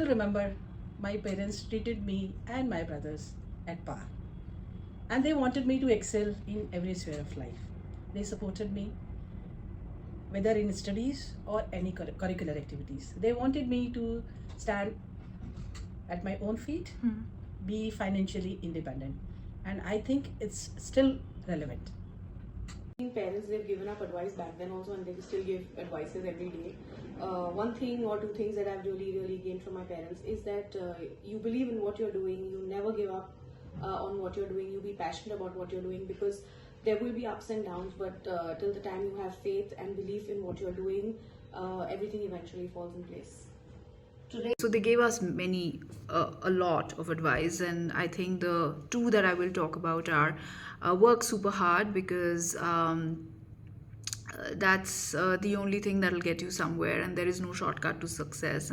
remember my parents treated me and my brothers at par, and they wanted me to excel in every sphere of life. They supported me whether in studies or any curricular activities. They wanted me to stand at my own feet, be financially independent, and I think it's still relevant. Parents, they've given up advice back then also, and they still give advices every day. One thing or two things that I've really gained from my parents is that you believe in what you're doing, you never give up on what you're doing, you be passionate about what you're doing, because there will be ups and downs, but till the time you have faith and belief in what you're doing, everything eventually falls in place. So they gave us a lot of advice, and I think the two that I will talk about are work super hard, because that's the only thing that'll get you somewhere, and there is no shortcut to success.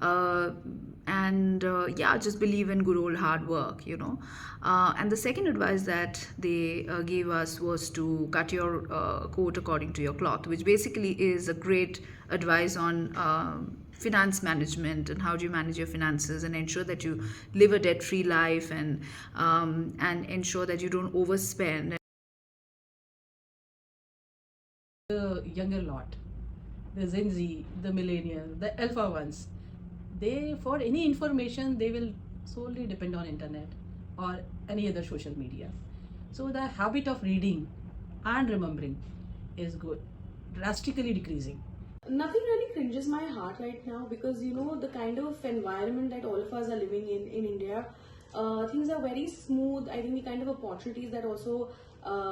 Yeah, just believe in good old hard work, and the second advice that they gave us was to cut your coat according to your cloth, which basically is a great advice on finance management and how do you manage your finances and ensure that you live a debt-free life, and ensure that you don't overspend. The younger lot, the Gen Z, the millennial, the alpha ones, they, for any information, they will solely depend on internet or any other social media. So the habit of reading and remembering is drastically decreasing. Nothing really cringes my heart right now, because the kind of environment that all of us are living in India, things are very smooth. I think the kind of opportunities that also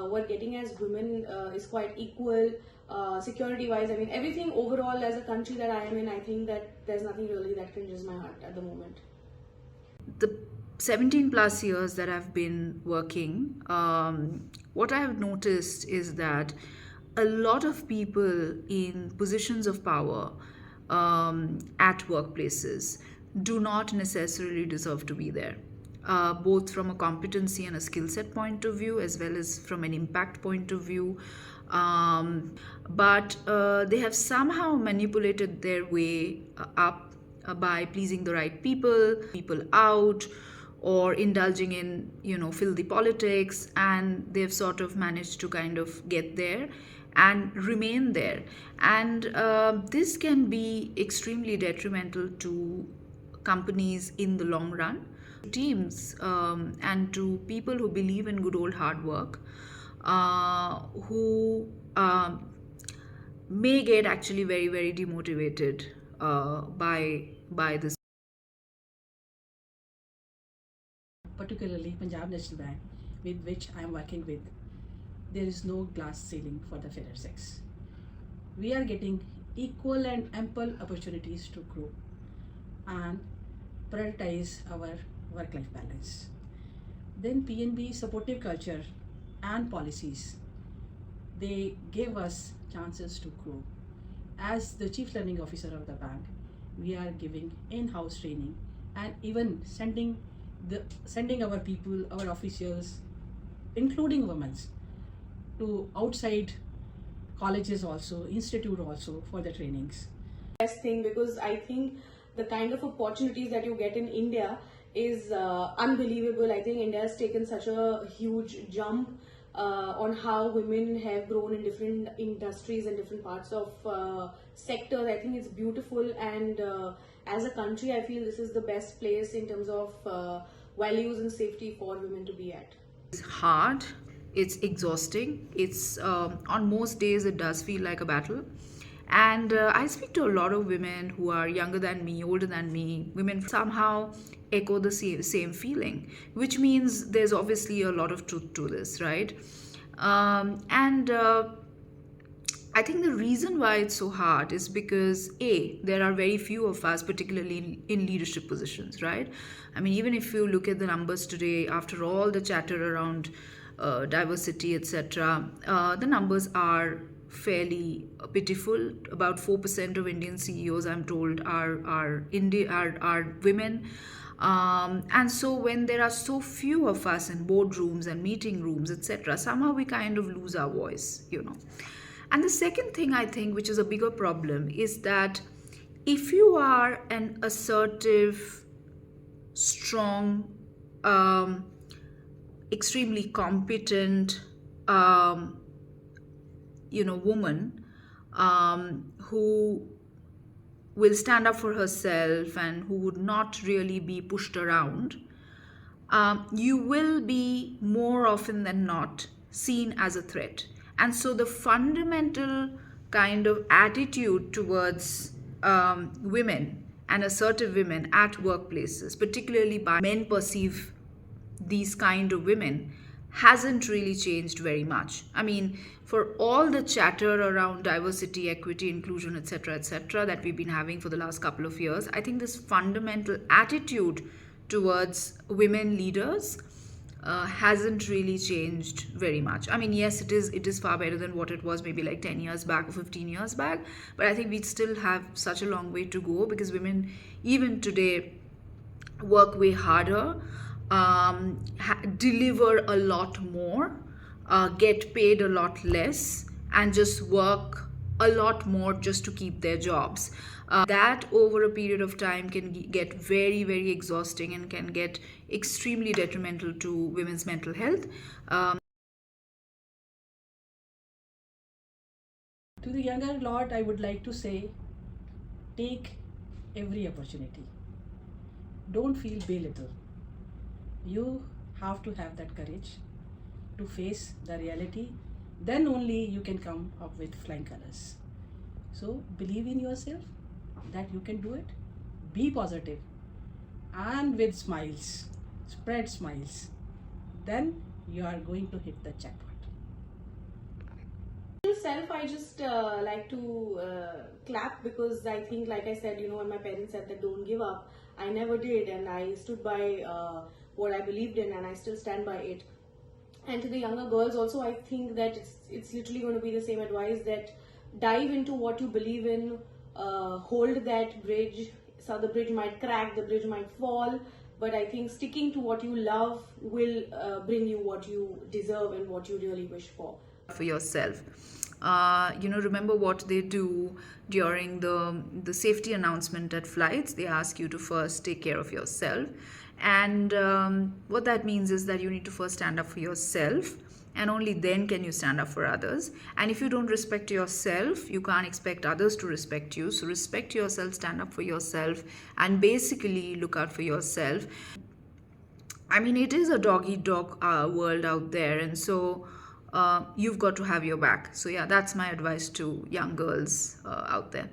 we're getting as women is quite equal. Security wise, I mean, everything overall as a country that I am in, I think that there's nothing really that cringes my heart at the moment. The 17 plus years that I've been working, what I have noticed is that a lot of people in positions of power at workplaces do not necessarily deserve to be there, both from a competency and a skill set point of view, as well as from an impact point of view. But they have somehow manipulated their way up by pleasing the right people out, or indulging in filthy politics, and they've sort of managed to kind of get there and remain there. And this can be extremely detrimental to companies in the long run, teams, and to people who believe in good old hard work, who may get actually very demotivated by this. Particularly Punjab National Bank, with which I am working with, there is no glass ceiling for the fairer sex. We are getting equal and ample opportunities to grow and prioritize our work-life balance. Then PNB supportive culture and policies, they gave us chances to grow. As the Chief Learning Officer of the bank, we are giving in-house training and even sending our people, our officials, including women, to outside colleges also, institute also, for the trainings. Best thing, because I think the kind of opportunities that you get in India is unbelievable. I think India has taken such a huge jump on how women have grown in different industries and different parts of sectors. I think it's beautiful, and as a country, I feel this is the best place in terms of values and safety for women to be at. It's hard, it's exhausting, it's on most days it does feel like a battle. And I speak to a lot of women who are younger than me, older than me, women somehow echo the same feeling, which means there's obviously a lot of truth to this, right? I think the reason why it's so hard is because there are very few of us, particularly in leadership positions, right? I mean, even if you look at the numbers today, after all the chatter around diversity, etc., the numbers are fairly pitiful. About 4% of Indian CEOs, I'm told, are women. And so when there are so few of us in boardrooms and meeting rooms, etc., somehow we kind of lose our voice, And the second thing I think, which is a bigger problem, is that if you are an assertive, strong, um, extremely competent, um, woman, who will stand up for herself and who would not really be pushed around, you will be more often than not seen as a threat. And so the fundamental kind of attitude towards women and assertive women at workplaces, particularly by men perceive these kind of women, hasn't really changed very much. I mean, for all the chatter around diversity, equity, inclusion, etc., that we've been having for the last couple of years, I think this fundamental attitude towards women leaders hasn't really changed very much. I mean, yes, it is far better than what it was maybe like 10 years back or 15 years back, but I think we still have such a long way to go, because women even today work way harder, deliver a lot more, get paid a lot less, and just work a lot more just to keep their jobs. That over a period of time can get very, very exhausting and can get extremely detrimental to women's mental health. To the younger lot, I would like to say, take every opportunity. Don't feel belittled. You have to have that courage to face the reality. Then only you can come up with flying colors. So believe in yourself that you can do it. Be positive and with smiles. Spread smiles. Then you are going to hit the jackpot. Self, I just like to clap, because I think, like I said, when my parents said that don't give up, I never did, and I stood by what I believed in, and I still stand by it. And to the younger girls also, I think that it's literally going to be the same advice, that dive into what you believe in, hold that bridge. So the bridge might crack, the bridge might fall, but I think sticking to what you love will bring you what you deserve and what you really wish for yourself. Remember what they do during the safety announcement at flights. They ask you to first take care of yourself, and what that means is that you need to first stand up for yourself, and only then can you stand up for others. And if you don't respect yourself, you can't expect others to respect you. So respect yourself, stand up for yourself, and basically look out for yourself. I mean, it is a dog-eat-dog world out there, and so you've got to have your back. So yeah, that's my advice to young girls out there.